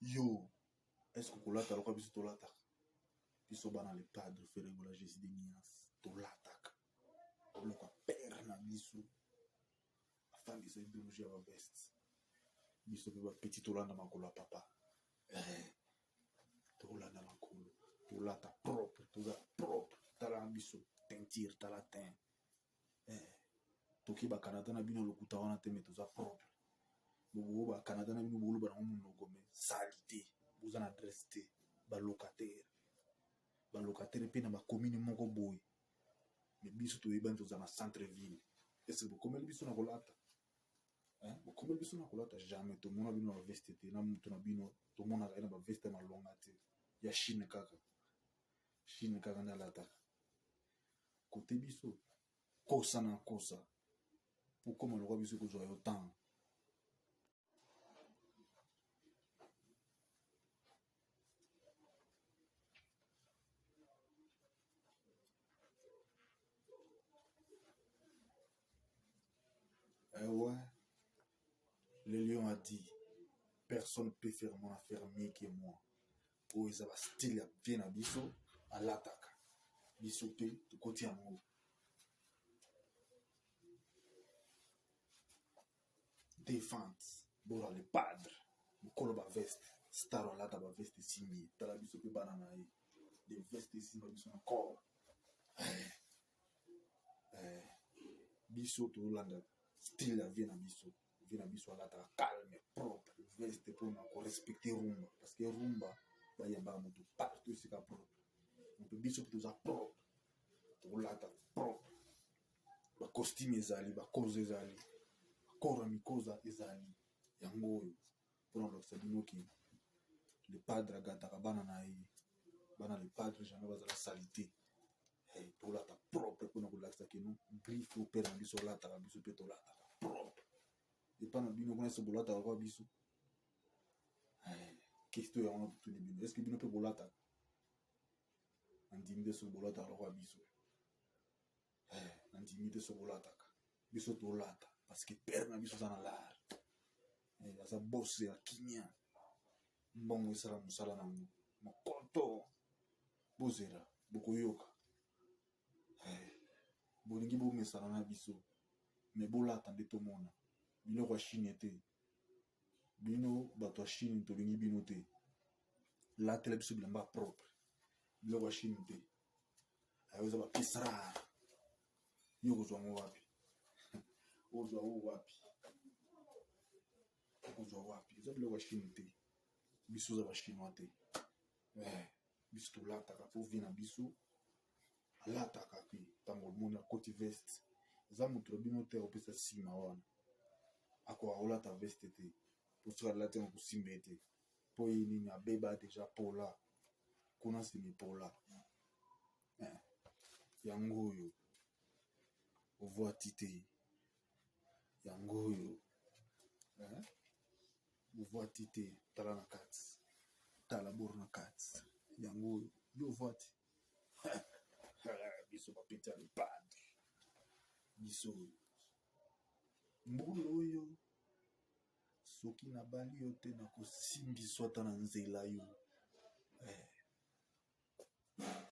Yo, est-ce que kolata lokwa biso tolata? Biso bana le padre Ferregola Jésus de Nias tolata. Lokwa père na biso. Afandi sa idéologie ya ba veste. Biso pe ba petit tolanda makolo papa. Tolanda makolo. Tolata propre, toza propre. Tala biso teinture tala teint. Toki ba Canada na bino lokuta wana te mais toza propre. Bobo ba Canada na bino bolo ba na monoko mais salité. Vous en adresse te ba locataire. Ba locataire pe na ba commune moko boy. Mais biso to yeba toza na centre ville. Est-ce que vous komeli biso na kolata? Vous komeli biso na kolata jamais to mona bino na veste te na muto na bino to mona na ba veste na longa te. Ya Chine kaka. Chine kaka na lata. Côté biso kosa na kosa. Pour comment le roi biso ko joyo temps. Ouais, le lion a dit, personne ne peut faire mon affaire mieux que moi. Oh, ils ont style bien à biso, à l'attaque. Biso pe, de côté à moi. Défense, bon, le padre, le colo ba veste, star à l'ata ba veste simi, tala biso pe banana e, des vestes simi biso encore. Biso to landa. Style la vie na biso alata calme propre veste pour na ko respecter rumba parce que rumba ba yamba mutu partout c'est ka propre on peut biso tout ça propre to lata propre ba costume ezali ba cause ezali kora mikoza ezali yango pour na loksa binoki le padre gata bana na ye bana le padre jamais bazala salité to lata propre pour na ko laksa que non griffe au père biso lata biso pe to lata propre. Et pas dans bino connaît ce bolata à biso. Question ya on tout les bino. Est-ce que bino peut bolata? Intimidé ce bolata à biso. Intimidé ce bolata. Biso to lata parce que père na biso ça na l'art. Il a sa bosse ya kinya. Mbongo sala musala na ngo. Makoto. Bozera, bokoyoka. Bolingi bo mesala na biso. Mais bolata nde to mona. Bino kwa Chine te. Bino bato ya Chine tolingi bino te. La tele biso bilamba propre. Bino kwa Chine te. Ayoza ba piece rare. Yo kozwa ngo wapi? Ozwa ngo wapi? Ozwa wapi? Eza bino kwa Chine te. Biso za ba Chinois te. Biso to lataka po vina biso. Lataka pe tango mona côte veste. Eza mutu bino te opesa sima wana. Ako aolata veste te pour se relate en kusimbete po yini abeba déjà pola kuna simi pola yango yo ovoa tite yango yo ovoa tite tala na kati tala bor na kati yango yo vote biso bapita le padre biso mbulu oyo soki na bali yo te na kosimbiswa ta na nzela yo